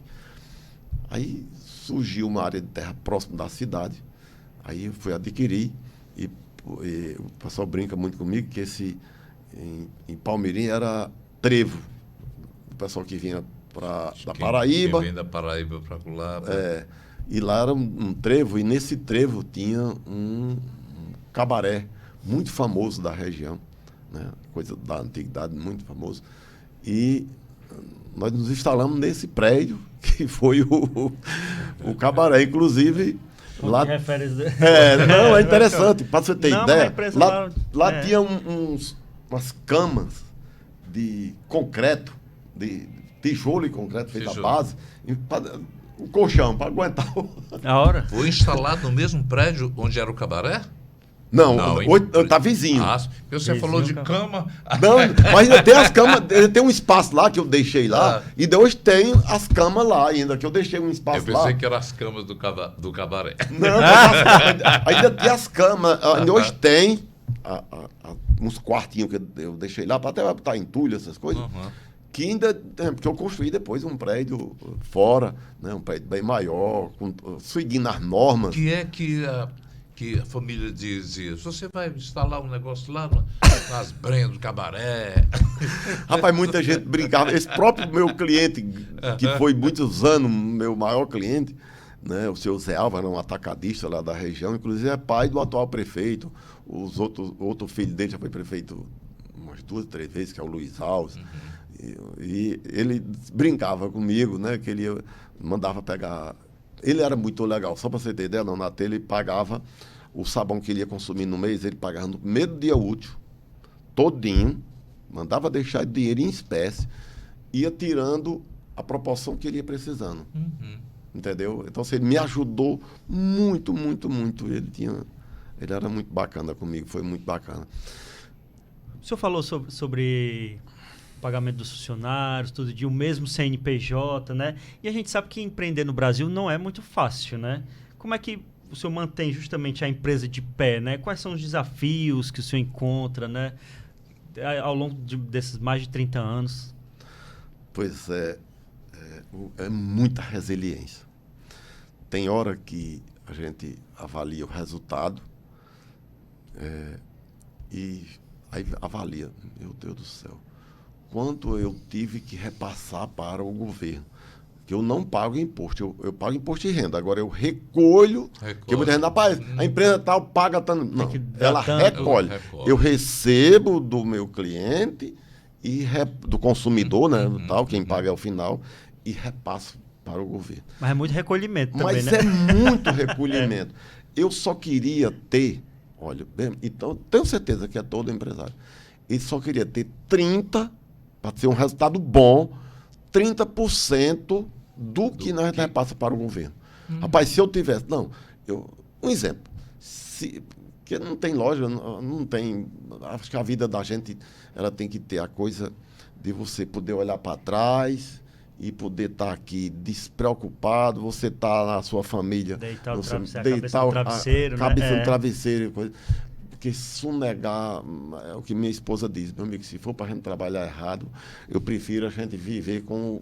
Aí surgiu uma área de terra próximo da cidade. Aí eu fui adquirir e o pessoal brinca muito comigo que em Palmirim era trevo. O pessoal que vinha da Paraíba. Quem vem da Paraíba para lá. E lá era um trevo, e nesse trevo tinha um cabaré muito famoso da região, né? Coisa da antiguidade, muito famoso. E nós nos instalamos nesse prédio, que foi o cabaré. Inclusive, lá... não, é interessante, para você ter ideia. Lá tinha umas camas de concreto, de tijolo e concreto feito à base, o colchão, para aguentar A hora. Foi instalado no mesmo prédio onde era o cabaré? Não, tá vizinho. Você falou de cama. Não, mas ainda tem as camas, tem um espaço lá que eu deixei lá, e hoje tem as camas lá ainda, que eu deixei um espaço lá. Eu pensei que eram as camas do cabaré. Não, ainda tem as camas, ainda hoje tem uns quartinhos que eu deixei lá, até vai botar entulho, essas coisas, que ainda, porque eu construí depois um prédio fora, né, um prédio bem maior, seguindo as normas. Que é que a família dizia, você vai instalar um negócio lá nas brenhas do cabaré. Rapaz, muita gente brincava. Esse próprio meu cliente, que foi muitos anos meu maior cliente, né, o seu Zé Álvaro, um atacadista lá da região, inclusive é pai do atual prefeito. Outro filho dele já foi prefeito umas 2, 3 vezes, que é o Luiz Alves. E ele brincava comigo, né, que ele mandava pegar... Ele era muito legal, só para você ter ideia, na telha ele pagava o sabão que ele ia consumir no mês, ele pagava no primeiro dia útil, todinho, mandava deixar dinheiro em espécie, ia tirando a proporção que ele ia precisando. Entendeu? Então, assim, ele me ajudou muito, muito, muito. Ele era muito bacana comigo, foi muito bacana. O senhor falou sobre pagamento dos funcionários, tudo de o mesmo CNPJ, né? E a gente sabe que empreender no Brasil não é muito fácil, né? Como é que o senhor mantém justamente a empresa de pé, né? Quais são os desafios que o senhor encontra, né? Ao longo desses mais de 30 anos? Pois é muita resiliência. Tem hora que a gente avalia o resultado e aí avalia, meu Deus do céu, quanto eu tive que repassar para o governo. Que eu não pago imposto, eu pago imposto de renda. Agora eu recolho. Que muita gente, rapaz, a empresa tal paga tanto. Não, ela recolhe. Eu recebo do meu cliente e do consumidor, né, tal, quem paga é o final, e repasso para o governo. Mas é muito recolhimento também, Mas né? é muito recolhimento. Eu só queria ter, olha, então tenho certeza que é todo empresário. Ele só queria ter 30%, para ter um resultado bom, 30% do que nós repassa para o governo. Rapaz, se eu tivesse... Não, um exemplo. Que não tem loja, não tem... Acho que a vida da gente, ela tem que ter a coisa de você poder olhar para trás e poder estar aqui despreocupado, você estar na sua família... Deitar o travesseiro, né? Cabeça no travesseiro, coisa... Porque sonegar, é o que minha esposa diz, meu amigo, se for para a gente trabalhar errado, eu prefiro a gente viver com,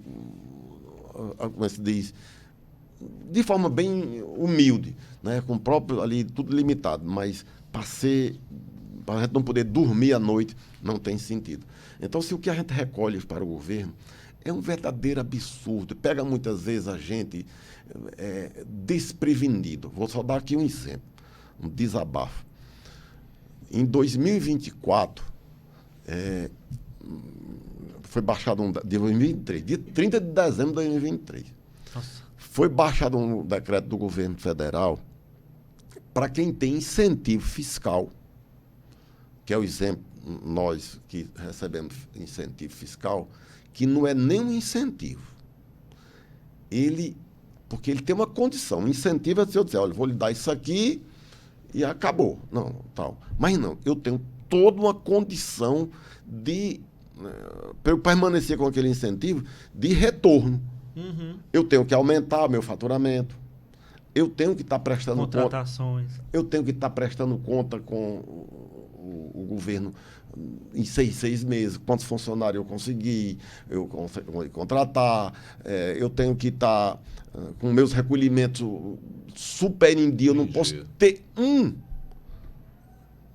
como se diz, de forma bem humilde, né? Com o próprio ali, tudo limitado, mas para a gente não poder dormir à noite, não tem sentido. Então, se o que a gente recolhe para o governo é um verdadeiro absurdo, pega muitas vezes a gente desprevenido. Vou só dar aqui um exemplo, um desabafo. Em 2024, foi baixado de 2023, dia 30 de dezembro de 2023. Nossa. Foi baixado um decreto do governo federal para quem tem incentivo fiscal, que é o exemplo, nós que recebemos incentivo fiscal, que não é nem um incentivo. Porque ele tem uma condição. O incentivo é se eu dizer, olha, vou lhe dar isso aqui e acabou. Não, tal. Mas não, eu tenho toda uma condição para eu permanecer com aquele incentivo, de retorno. Uhum. Eu tenho que aumentar meu faturamento. Eu tenho que estar prestando contratações. Eu tenho que estar prestando conta com o governo em 6 meses, quantos funcionários eu consegui contratar, eu tenho que estar com meus recolhimentos super em dia, eu não posso ter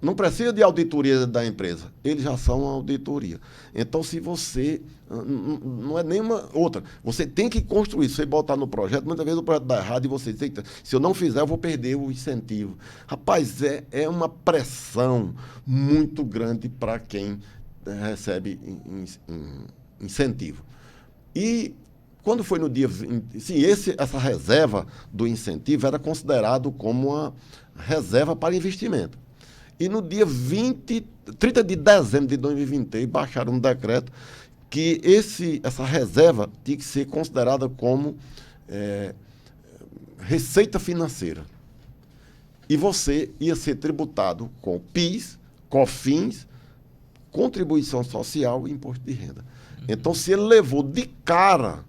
não precisa de auditoria da empresa, eles já são uma auditoria. Então, se você, não é nenhuma outra, você tem que construir, se você botar no projeto, muitas vezes o projeto dá errado e você diz, se eu não fizer, eu vou perder o incentivo. Rapaz, é uma pressão muito grande para quem recebe incentivo. E quando foi no dia 20, sim, essa reserva do incentivo era considerado como uma reserva para investimento. E no dia 30 de dezembro de 2023, baixaram um decreto que essa reserva tinha que ser considerada como receita financeira. E você ia ser tributado com PIS, COFINS, contribuição social e imposto de renda. Então, se ele levou de cara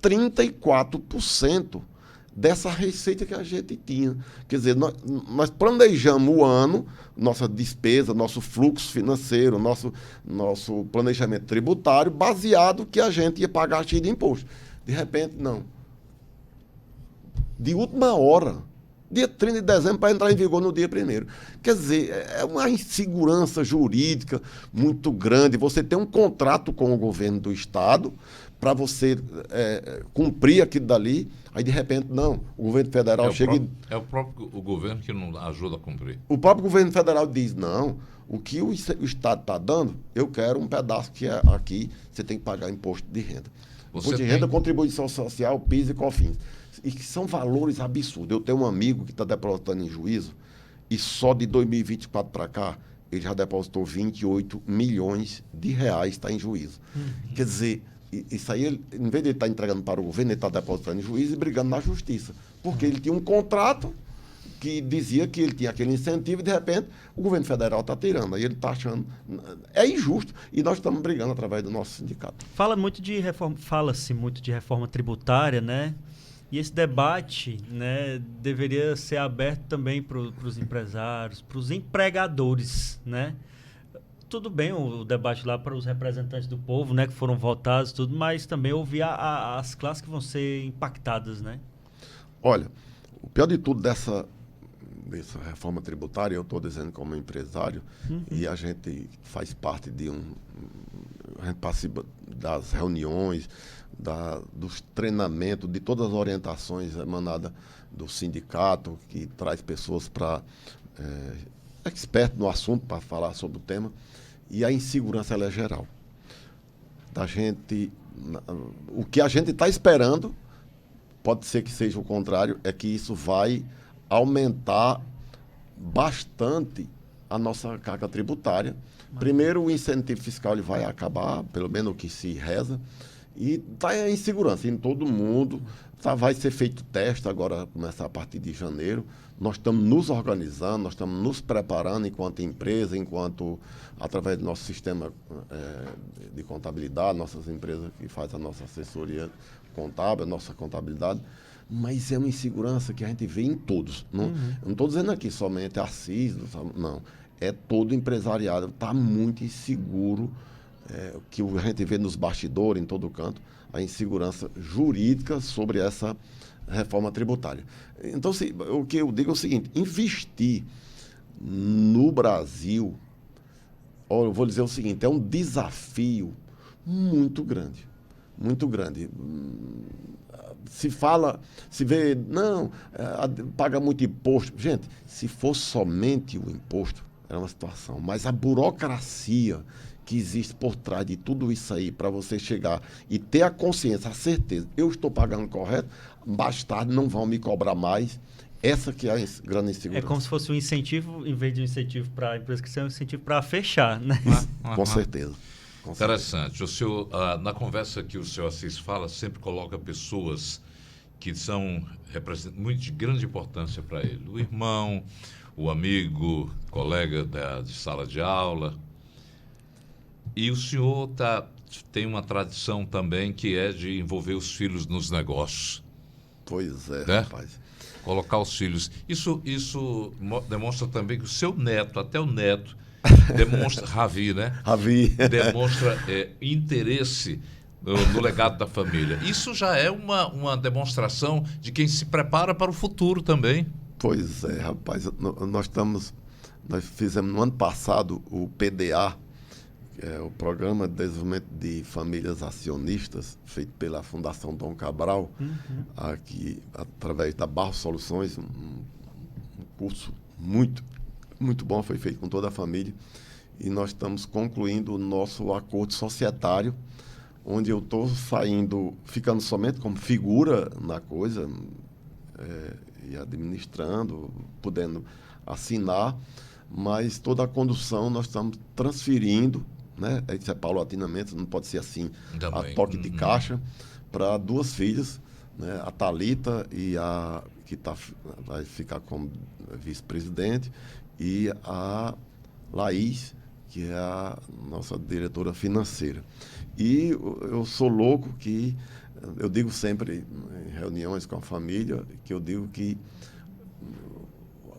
34% dessa receita que a gente tinha. Quer dizer, nós planejamos o ano, nossa despesa, nosso fluxo financeiro, nosso planejamento tributário, baseado que a gente ia pagar X de imposto. De repente, não. De última hora, dia 30 de dezembro, para entrar em vigor no dia 1º. Quer dizer, é uma insegurança jurídica muito grande. Você tem um contrato com o governo do Estado para você cumprir aquilo dali, aí de repente, não, o governo federal chega o próprio governo que não ajuda a cumprir. O próprio governo federal diz, não, o que o Estado está dando, eu quero um pedaço que é aqui, você tem que pagar imposto de renda. Imposto de renda, contribuição social, PIS e COFINS. E que são valores absurdos. Eu tenho um amigo que está depositando em juízo, e só de 2024 para cá, ele já depositou 28 milhões de reais, está em juízo. Quer dizer, isso aí, em vez de ele estar entregando para o governo, ele está depositando em juízo e brigando na justiça. Porque ele tinha um contrato que dizia que ele tinha aquele incentivo e, de repente, o governo federal está tirando. Aí ele está achando... É injusto. E nós estamos brigando através do nosso sindicato. Fala-se muito de reforma tributária, né? E esse debate, né, deveria ser aberto também para os empresários, para os empregadores, né? Tudo bem o debate lá para os representantes do povo, né, que foram votados, tudo, mas também ouvir as classes que vão ser impactadas, né? Olha, o pior de tudo dessa reforma tributária, eu estou dizendo como empresário, e a gente faz parte a gente participa das reuniões, dos treinamentos, de todas as orientações emanadas do sindicato, que traz pessoas para expertos no assunto para falar sobre o tema, e a insegurança ela é geral. O que a gente está esperando, pode ser que seja o contrário, é que isso vai aumentar bastante a nossa carga tributária. Primeiro, o incentivo fiscal ele vai acabar, pelo menos o que se reza, e está em insegurança em todo mundo. Vai ser feito teste agora, começar a partir de janeiro. Nós estamos nos organizando, nós estamos nos preparando enquanto empresa, através do nosso sistema de contabilidade, nossas empresas que fazem a nossa assessoria contábil, a nossa contabilidade. Mas é uma insegurança que a gente vê em todos. Não estou dizendo aqui somente a CIS, não. É todo empresariado, está muito inseguro, que a gente vê nos bastidores, em todo canto, a insegurança jurídica sobre essa reforma tributária. Então, o que eu digo é o seguinte, investir no Brasil, eu vou dizer o seguinte, é um desafio muito grande, muito grande. Se vê, não, paga muito imposto. Gente, se fosse somente o imposto, é uma situação, mas a burocracia que existe por trás de tudo isso aí, para você chegar e ter a consciência, a certeza, eu estou pagando correto, mais tarde não vão me cobrar mais Essa que é a grande É insegurança. como se fosse um incentivo, em vez de um incentivo para a empresa crescer, é um incentivo para fechar, né? Com certeza. Com certeza. Interessante. O senhor, na conversa que o senhor Assis fala, sempre coloca pessoas que são muito de grande importância para ele. O irmão, o amigo, colega de sala de aula. E o senhor tem uma tradição também que é de envolver os filhos nos negócios. Pois é, Né? rapaz. Colocar os filhos. Isso demonstra também que o seu neto, até o neto, demonstra, Ravi, né? Ravi. Demonstra interesse no legado da família. Isso já é uma demonstração de quem se prepara para o futuro também. Pois é, rapaz. Nós fizemos no ano passado o PDA, que é o Programa de Desenvolvimento de Famílias Acionistas, feito pela Fundação Dom Cabral, aqui através da Barro Soluções, um curso muito, muito bom, foi feito com toda a família. E nós estamos concluindo o nosso acordo societário, onde eu estou ficando somente como figura na coisa, e administrando, podendo assinar, mas toda a condução nós estamos transferindo, né? Isso é paulatinamente, não pode ser assim, Também. a toque de caixa, para duas filhas, né? A Thalita e a que vai ficar como vice-presidente, e a Laís, que é a nossa diretora financeira. E eu sou louco que eu digo sempre em reuniões com a família, que eu digo que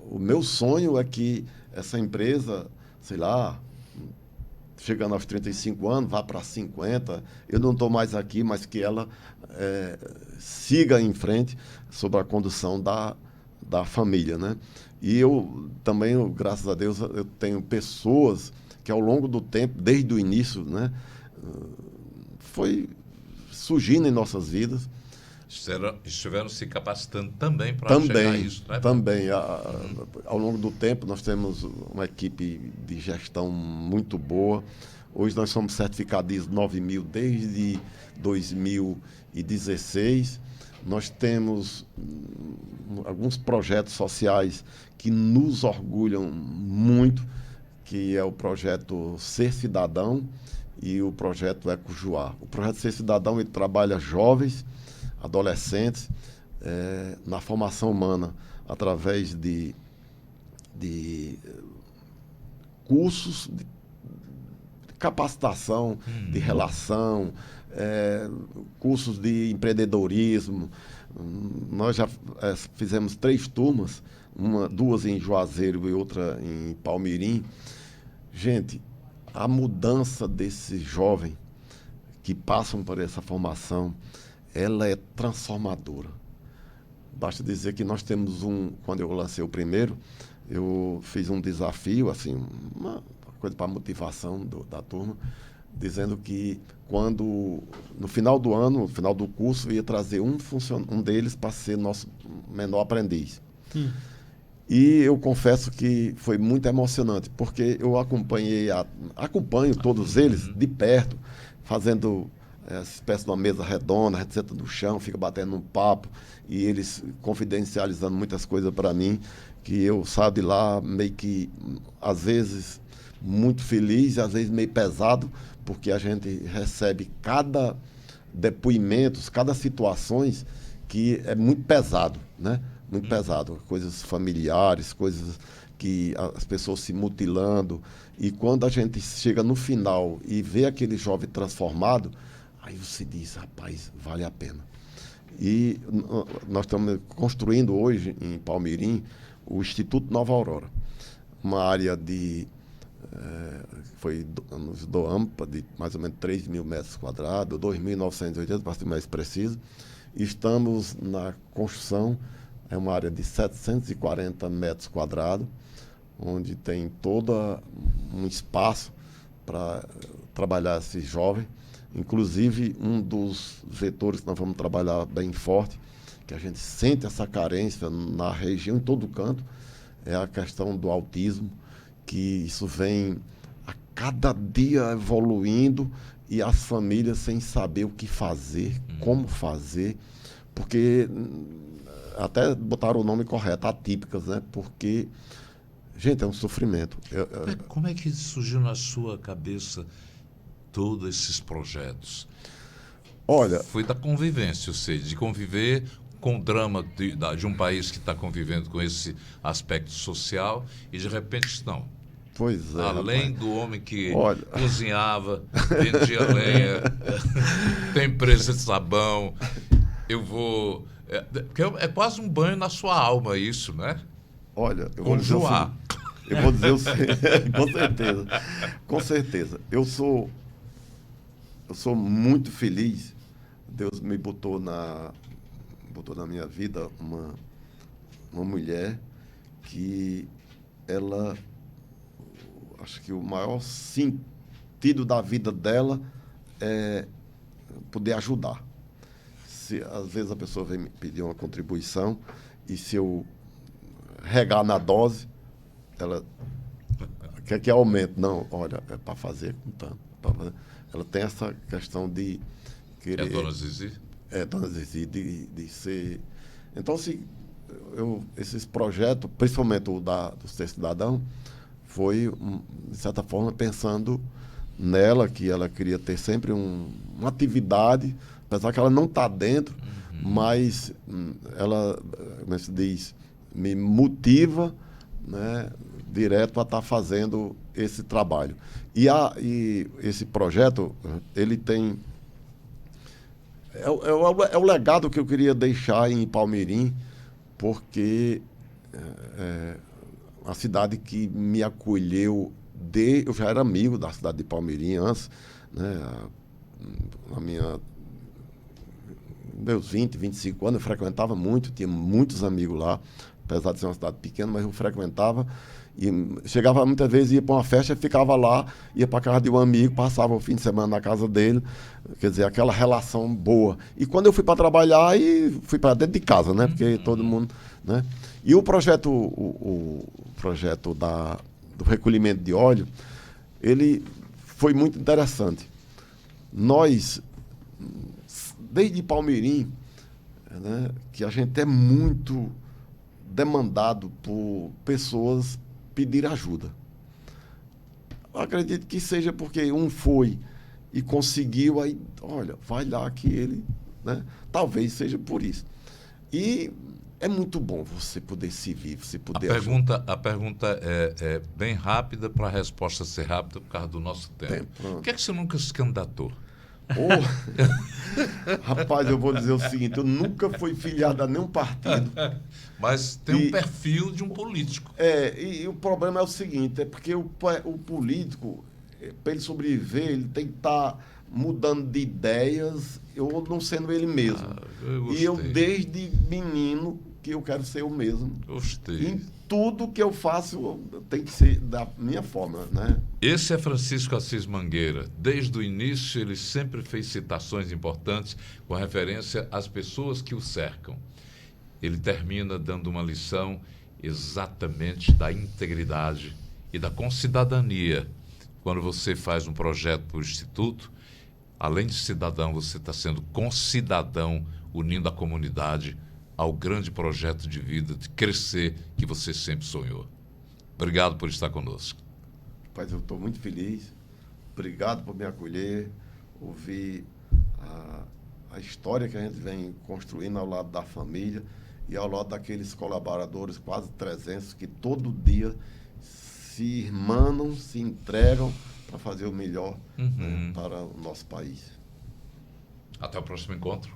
o meu sonho é que essa empresa, sei lá, chegando aos 35 anos, vá para 50, eu não estou mais aqui, mas que ela siga em frente sobre a condução da família, né? E eu também, graças a Deus, eu tenho pessoas que ao longo do tempo, desde o início, né, foi surgindo em nossas vidas. Estiveram se capacitando também para chegar a isso, né? Também. Ao longo do tempo, nós temos uma equipe de gestão muito boa. Hoje nós somos certificados ISO 9000 desde 2016. Nós temos alguns projetos sociais que nos orgulham muito, que é o projeto Ser Cidadão e o projeto Ecojuá. O projeto Ser Cidadão, ele trabalha jovens, adolescentes, na formação humana, através de cursos de capacitação, de relação, cursos de empreendedorismo. Nós já fizemos 3 turmas, duas em Juazeiro e outra em Palmirim. Gente, a mudança desses jovens que passam por essa formação, ela é transformadora. Basta dizer que nós temos quando eu lancei o primeiro, eu fiz um desafio, assim, uma coisa para motivação da turma, dizendo que no final do ano, no final do curso, ia trazer um deles para ser nosso menor aprendiz. E eu confesso que foi muito emocionante, porque eu acompanho todos eles de perto, fazendo essa espécie de uma mesa redonda, a gente senta no chão, fica batendo um papo, e eles confidencializando muitas coisas para mim, que eu saio de lá meio que, às vezes, muito feliz, às vezes meio pesado, porque a gente recebe cada depoimento, cada situações que é muito pesado, né? Muito pesado. Coisas familiares, coisas que as pessoas se mutilando. E quando a gente chega no final e vê aquele jovem transformado, aí você diz, rapaz, vale a pena. E nós estamos construindo hoje, em Palmirim, o Instituto Nova Aurora. Uma área nos doamos de mais ou menos 3.000 metros quadrados, 2.980 para ser mais preciso. Estamos na construção, é uma área de 740 metros quadrados, onde tem todo um espaço para trabalhar esses jovens. Inclusive, um dos vetores que nós vamos trabalhar bem forte, que a gente sente essa carência na região, em todo canto, é a questão do autismo, que isso vem a cada dia evoluindo e as famílias sem saber o que fazer, como fazer, porque até botaram o nome correto, atípicas, né? Porque, gente, é um sofrimento. Como é que surgiu na sua cabeça todos esses projetos? Olha, Foi da convivência, ou seja, de conviver com o drama de um país que está convivendo com esse aspecto social e, de repente, não. pois é. Além rapaz. do homem que Olha. cozinhava, vendia lenha, tem empresa de sabão, eu vou... porque é quase um banho na sua alma isso, né? Olha, eu Com vou dizer o Joá. seguinte, eu vou dizer o seguinte, com certeza. Com certeza. Eu sou muito feliz. Deus me botou na minha vida uma mulher que ela, acho que o maior sentido da vida dela é poder ajudar. Às vezes a pessoa vem me pedir uma contribuição e se eu regar na dose, ela quer que aumente. Não, olha, é para fazer com tanto. Ela tem essa questão de querer... É Dona Zizi? É, Dona Zizi, de ser... Então, esses projetos, principalmente o do Ser Cidadão, foi, de certa forma, pensando nela, que ela queria ter sempre uma atividade, apesar que ela não está dentro, mas ela, como se diz, me motiva, né, direto a estar fazendo esse trabalho. E esse projeto, ele tem... É o legado que eu queria deixar em Palmirim, porque a cidade que me acolheu, eu já era amigo da cidade de Palmirim antes, né, meus 20, 25 anos, eu frequentava muito, tinha muitos amigos lá, apesar de ser uma cidade pequena, mas eu frequentava. E chegava muitas vezes, ia para uma festa, ficava lá, ia para a casa de um amigo, passava o fim de semana na casa dele, quer dizer, aquela relação boa. E quando eu fui para trabalhar, fui para dentro de casa, né? Porque todo mundo, né? E o projeto, do recolhimento de óleo, ele foi muito interessante. Nós, desde Palmirim, né, que a gente é muito demandado por pessoas pedir ajuda. Eu acredito que seja porque um foi e conseguiu, aí, olha, vai lá que ele, né? Talvez seja por isso. E é muito bom você poder se vir, você poder A pergunta é bem rápida para a resposta ser rápida por causa do nosso tempo. Por que você nunca se candidatou? Rapaz, eu vou dizer o seguinte, eu nunca fui filiado a nenhum partido. Mas tem um perfil de um político. E o problema é o seguinte, é porque o político, para ele sobreviver, ele tem que estar mudando de ideias ou não sendo ele mesmo. E eu, desde menino, que eu quero ser o mesmo. Gostei. Em tudo que eu faço, tem que ser da minha forma, né? Esse é Francisco Assis Mangueira. Desde o início, ele sempre fez citações importantes com referência às pessoas que o cercam. Ele termina dando uma lição exatamente da integridade e da concidadania. Quando você faz um projeto para o Instituto, além de cidadão, você está sendo concidadão, unindo a comunidade ao grande projeto de vida, de crescer, que você sempre sonhou. Obrigado por estar conosco. Rapaz, eu estou muito feliz. Obrigado por me acolher, ouvir a história que a gente vem construindo ao lado da família e ao lado daqueles colaboradores, quase 300, que todo dia se irmanam, se entregam para fazer o melhor, né, para o nosso país. Até o próximo encontro.